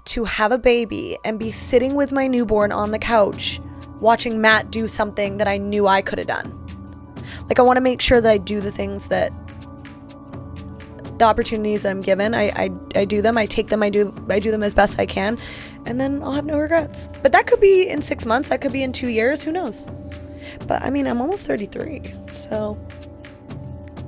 to have a baby and be sitting with my newborn on the couch watching Matt do something that I knew I could have done. Like, I want to make sure that I do the things that the opportunities that I'm given, I do them, I take them, I do them as best I can, and then I'll have no regrets. But that could be in 6 months, that could be in 2 years, who knows? But I mean, I'm almost 33, so.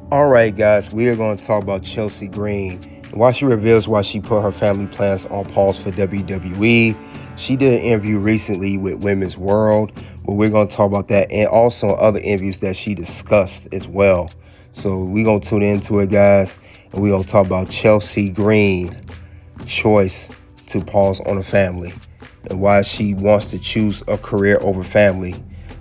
All right, guys, we are going to talk about Chelsea Green. And while she reveals why she put her family plans on pause for WWE, she did an interview recently with Women's World, but we're going to talk about that and also other interviews that she discussed as well. So we're going to tune into it, guys, and we're going to talk about Chelsea Green choice to pause on a family and why she wants to choose a career over family.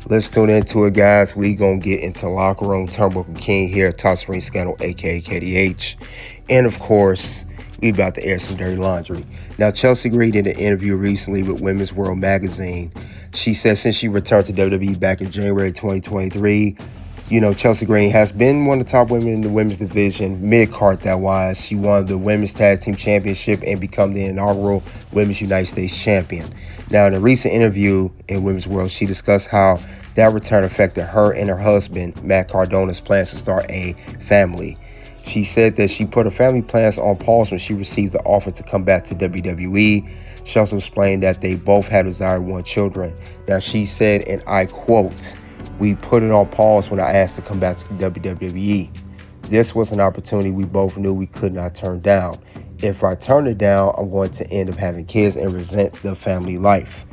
Let's tune into it, guys. We gonna get into Locker Room Turnbuckle King here at Toss Ring Scandal, aka KDH. And of course, we about to air some dirty laundry. Now, Chelsea Green did an interview recently with Women's World magazine. She said since she returned to WWE back in January 2023, Chelsea Green has been one of the top women in the women's division, mid-card that wise. She won the Women's Tag Team Championship and become the inaugural Women's United States Champion. Now, in a recent interview in Women's World, she discussed how that return affected her and her husband, Matt Cardona's plans to start a family. She said that she put her family plans on pause when she received the offer to come back to WWE. She also explained that they both had desired one children. Now, she said, and I quote, "We put it on pause when I asked to come back to WWE. This was an opportunity we both knew we could not turn down. If I turn it down, I'm going to end up having kids and resent the family life."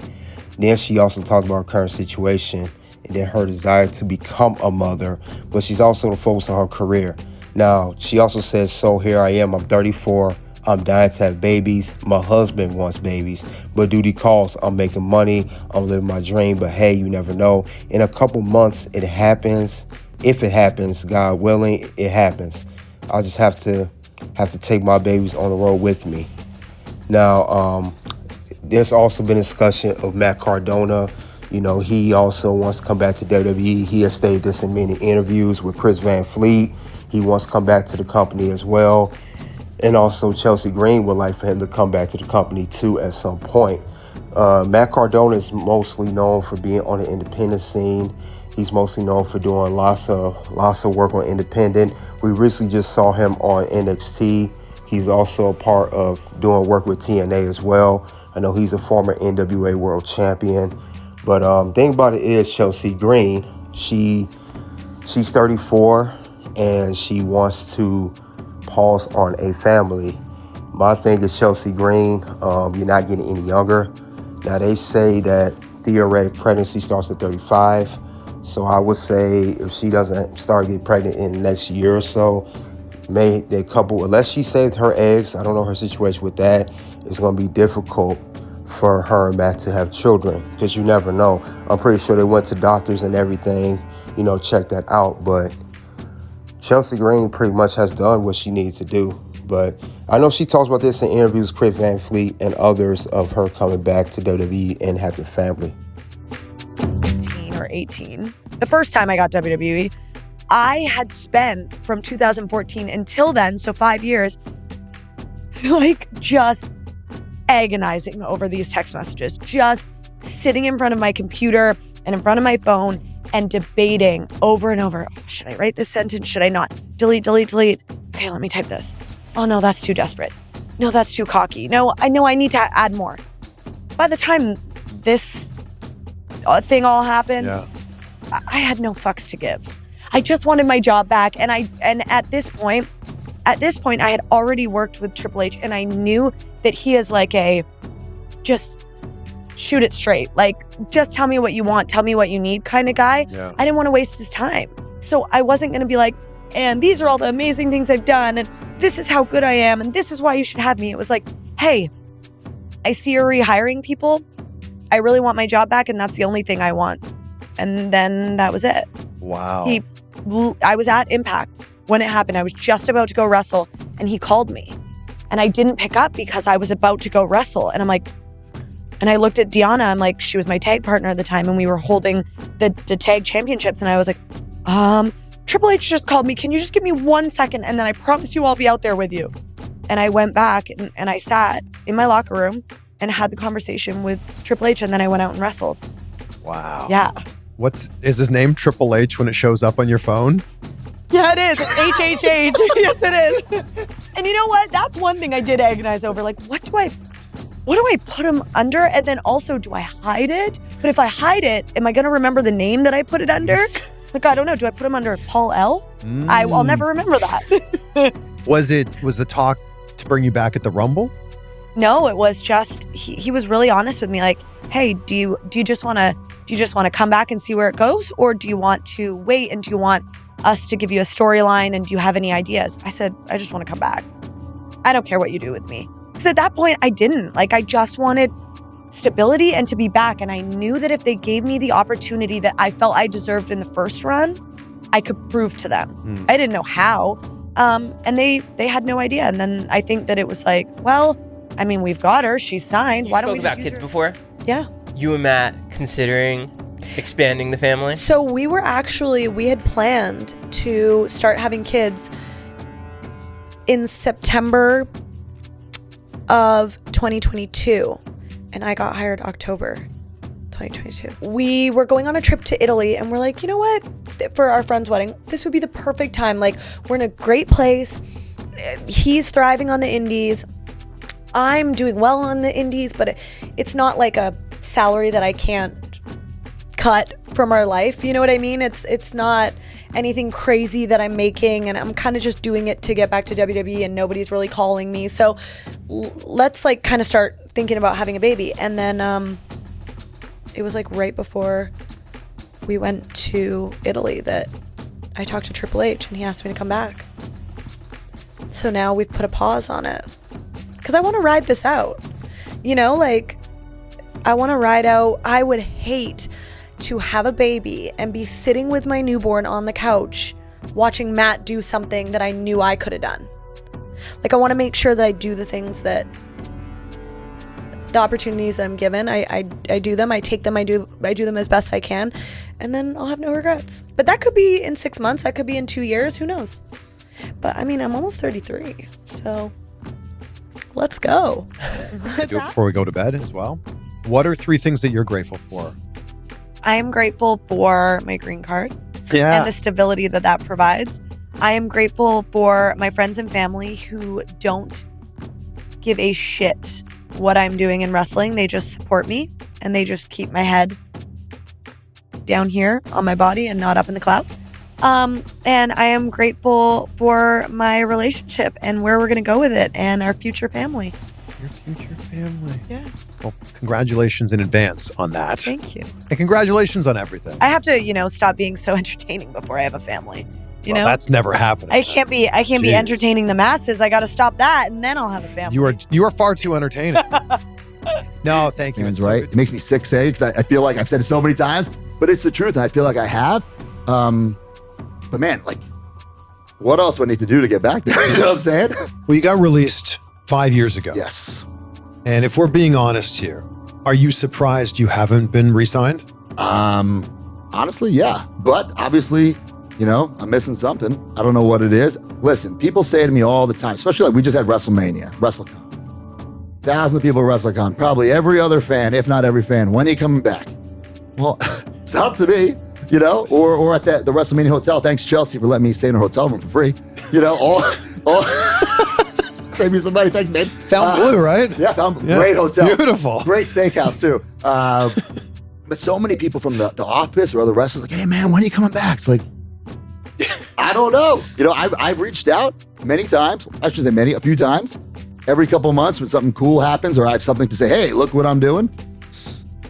Then she also talked about her current situation and then her desire to become a mother, but she's also focused on her career. Now, she also says, "So here I am, I'm 34, I'm dying to have babies, my husband wants babies, but duty calls, I'm making money, I'm living my dream, but hey, you never know. In a couple months, it happens. If it happens, God willing, it happens. I'll just have to take my babies on the road with me." Now, there's also been discussion of Matt Cardona. He also wants to come back to WWE. He has stated this in many interviews with Chris Van Fleet. He wants to come back to the company as well. And also Chelsea Green would like for him to come back to the company too at some point. Matt Cardona is mostly known for being on the independent scene. He's mostly known for doing lots of work on independent. We recently just saw him on NXT. He's also a part of doing work with TNA as well. I know he's a former NWA World Champion. But thing about it is Chelsea Green, she's 34 and she wants to pause on a family. My thing is Chelsea Green, you're not getting any younger. Now they say that theoretic pregnancy starts at 35. So I would say if she doesn't start getting pregnant in the next year or so, unless she saved her eggs, I don't know her situation with that, it's going to be difficult for her and Matt to have children because you never know. I'm pretty sure they went to doctors and everything, check that out. But Chelsea Green pretty much has done what she needs to do. But I know she talks about this in interviews with Chris Van Fleet and others of her coming back to WWE and having family. 17 or 18. The first time I got WWE, I had spent from 2014 until then, so 5 years, just agonizing over these text messages, just sitting in front of my computer and in front of my phone and debating over and over. Oh, should I write this sentence? Should I not? Delete, delete, delete. Okay, let me type this. Oh no, that's too desperate. No, that's too cocky. No, I know I need to add more. By the time this thing all happened, I had no fucks to give. I just wanted my job back, and at this point, I had already worked with Triple H, and I knew that he is just shoot it straight. Just tell me what you want, tell me what you need kind of guy. Yeah. I didn't want to waste his time. So I wasn't going to be like, and these are all the amazing things I've done, and this is how good I am, and this is why you should have me. It was like, hey, I see you're rehiring people. I really want my job back, and that's the only thing I want. And then that was it. Wow. I was at Impact when it happened. I was just about to go wrestle, and he called me. And I didn't pick up because I was about to go wrestle. And I'm like, and I looked at Deanna, I'm like, she was my tag partner at the time, and we were holding the tag championships. And I was like, Triple H just called me. Can you just give me 1 second? And then I promise you I'll be out there with you. And I went back and I sat in my locker room and had the conversation with Triple H, and then I went out and wrestled. Wow. Yeah. Is his name Triple H when it shows up on your phone? Yeah, it is. It's HHH. Yes, it is. And you know what? That's one thing I did agonize over. Like, what do I put him under? And then also, do I hide it? But if I hide it, am I going to remember the name that I put it under? Like, I don't know. Do I put him under Paul L? I'll never remember that. Was the talk to bring you back at the Rumble? No, it was just, he was really honest with me. Like, hey, do you just want to come back and see where it goes? Or do you want to wait, and do you want us to give you a storyline, and do you have any ideas? I said, I just want to come back. I don't care what you do with me. Because at that point, I didn't. Like, I just wanted stability and to be back. And I knew that if they gave me the opportunity that I felt I deserved in the first run, I could prove to them. I didn't know how. And they had no idea. And then I think that it was like, well, I mean, we've got her. She's signed. Why don't we spoke just about use kids her? before? Yeah. You and Matt considering expanding the family? So we had planned to start having kids in September of 2022, and I got hired October 2022. We were going on a trip to Italy, and we're like, you know what? For our friend's wedding, this would be the perfect time. Like, we're in a great place. He's thriving on the indies. I'm doing well on the indies, but it's not like a salary that I can't cut from our life. You know what I mean? It's not anything crazy that I'm making, and I'm kind of just doing it to get back to WWE, and nobody's really calling me. So let's like kind of start thinking about having a baby. And then it was like right before we went to Italy that I talked to Triple H, and he asked me to come back. So now we've put a pause on it because I want to ride this out. You know, like, I want to ride out. I would hate to have a baby and be sitting with my newborn on the couch watching Matt do something that I knew I could have done. Like, I want to make sure that I do the things that the opportunities that I'm given, I do them, I take them, I do them as best I can, and then I'll have no regrets. But that could be in 6 months, that could be in 2 years, who knows? But I mean, I'm almost 33, so let's go. Do it before we go to bed as well. What are 3 things that you're grateful for? I am grateful for my green card Yeah. and the stability that provides. I am grateful for my friends and family who don't give a shit what I'm doing in wrestling. They just support me, and they just keep my head down here on my body and not up in the clouds. And I am grateful for my relationship and where we're going to go with it, and our future family. Your future family. Yeah. Well, congratulations in advance on that. Thank you. And congratulations on everything. I have to, stop being so entertaining before I have a family. You know, that's never happening. I can't be Jeez. entertaining the masses. I got to stop that, and then I'll have a family. You are far too entertaining. No, thank you. Aaron's It's so right. good. It makes me sick saying because I feel like I've said it so many times, but it's the truth, and I feel like I have. But man, like, what else do I need to do to get back there? You know what I'm saying? Well, you got released 5 years ago. Yes. And if we're being honest here, are you surprised you haven't been re-signed? Honestly, yeah. But obviously, I'm missing something. I don't know what it is. Listen, people say to me all the time, especially like we just had WrestleMania, WrestleCon. Thousands of people at WrestleCon, probably every other fan, if not every fan. When are you coming back? Well, it's up to me, or at the WrestleMania hotel. Thanks, Chelsea, for letting me stay in her hotel room for free. All save me some money. Thanks, babe. Found Blue, right? Yeah, great hotel. Beautiful. Great steakhouse, too. But so many people from the office or other wrestlers like, hey, man, when are you coming back? It's like, I don't know. I've reached out many times. I should say many, a few times. Every couple of months when something cool happens or I have something to say, hey, look what I'm doing.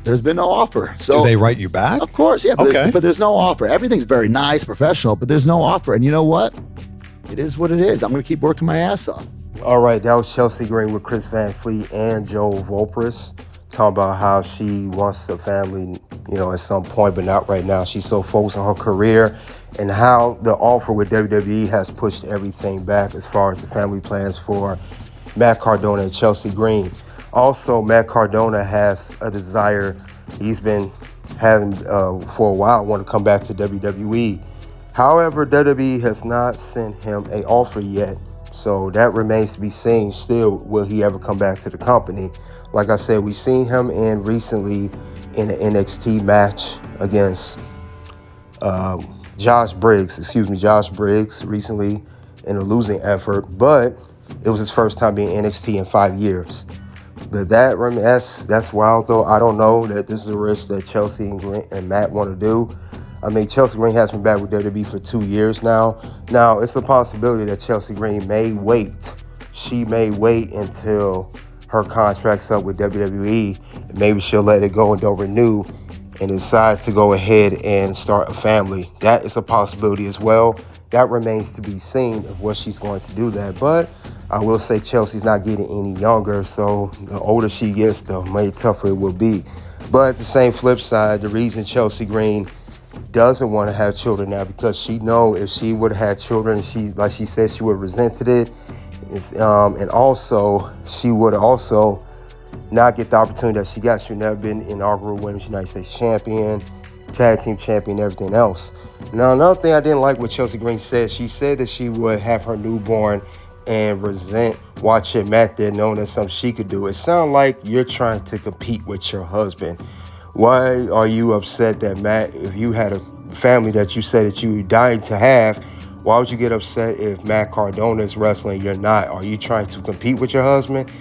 There's been no offer. So Do they write you back? Of course, yeah. But, Okay. but there's no offer. Everything's very nice, professional, but there's no offer. And you know what? It is what it is. I'm going to keep working my ass off. All right, that was Chelsea Green with Chris Van Fleet and Joe Volpris talking about how she wants a family, at some point, but not right now. She's so focused on her career and how the offer with WWE has pushed everything back as far as the family plans for Matt Cardona and Chelsea Green. Also, Matt Cardona has a desire he's been having for a while, want to come back to WWE. However, WWE has not sent him an offer yet So that remains to be seen. Still, will he ever come back to the company? Like I said, we seen him in recently in an NXT match against Josh Briggs recently in a losing effort, but it was his first time being NXT in 5 years. But that's wild though. I don't know that this is a risk that Chelsea and Matt want to do. I mean, Chelsea Green has been back with WWE for 2 years now. Now, it's a possibility that Chelsea Green may wait. She may wait until her contract's up with WWE. And maybe she'll let it go and don't renew and decide to go ahead and start a family. That is a possibility as well. That remains to be seen of what she's going to do that. But I will say Chelsea's not getting any younger, so the older she gets, the more tougher it will be. But at the same flip side, the reason Chelsea Green doesn't want to have children now, because she know if she would have had children, like she said, she would have resented it. And also, she would also not get the opportunity that she got. She'd never been inaugural Women's United States champion, tag team champion, everything else. Now, another thing I didn't like what Chelsea Green said, she said that she would have her newborn and resent watching Matt there, knowing that's something she could do. It sounds like you're trying to compete with your husband. Why are you upset that Matt, if you had a family that you said that you were dying to have, why would you get upset if Matt Cardona is wrestling, you're not? Are you trying to compete with your husband?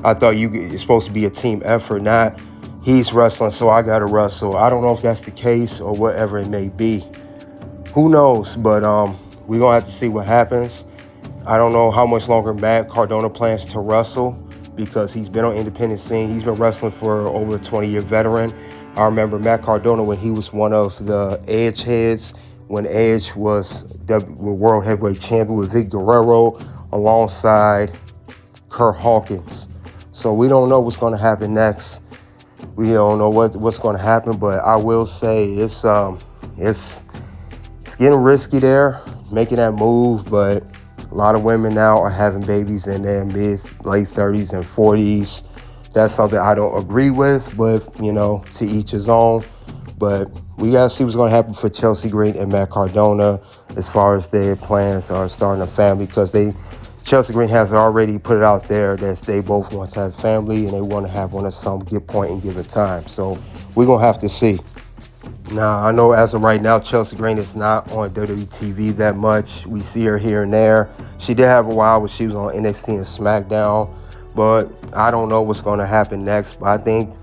I thought it's supposed to be a team effort, not he's wrestling, so I got to wrestle. I don't know if that's the case or whatever it may be. Who knows? But we're going to have to see what happens. I don't know how much longer Matt Cardona plans to wrestle, because he's been on independent scene. He's been wrestling for over a 20-year veteran. I remember Matt Cardona when he was one of the Edge heads, when Edge was the World Heavyweight Champion with Vic Guerrero alongside Kurt Hawkins. So we don't know what's going to happen next. We don't know what's going to happen, but I will say it's getting risky there, making that move, but a lot of women now are having babies in their late 30s and 40s. That's something I don't agree with, but, to each his own. But we got to see what's going to happen for Chelsea Green and Matt Cardona as far as their plans are starting a family, because Chelsea Green has already put it out there that they both want to have a family and they want to have one at some good point and given time. So we're going to have to see. Now, I know as of right now, Chelsea Green is not on WWE TV that much. We see her here and there. She did have a while when she was on NXT and SmackDown, but I don't know what's going to happen next. But I think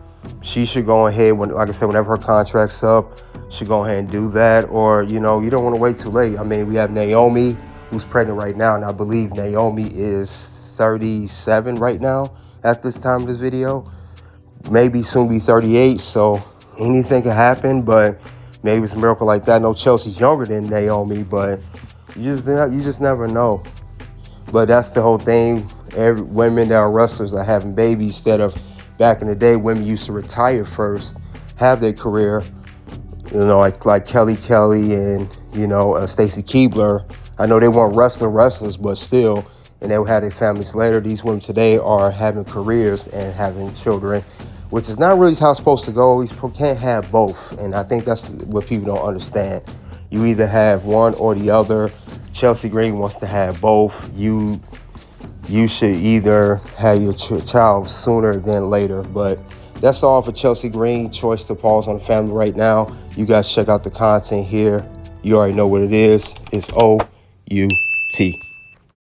she should go ahead, like I said, whenever her contract's up, she go ahead and do that. Or, you don't want to wait too late. I mean, we have Naomi, who's pregnant right now, and I believe Naomi is 37 right now at this time of this video. Maybe soon be 38, so anything can happen, but maybe it's a miracle like that. I know Chelsea's younger than Naomi, but you just never know. But that's the whole thing. Women that are wrestlers are having babies instead of back in the day, women used to retire first, have their career, like Kelly and, Stacy Keibler. I know they weren't wrestlers, but still, and they had their families later. These women today are having careers and having children, which is not really how it's supposed to go. You can't have both, and I think that's what people don't understand. You either have one or the other. Chelsea Green wants to have both. You should either have your child sooner than later, but that's all for Chelsea Green. Choice to pause on the family right now. You guys check out the content here. You already know what it is. It's OUT.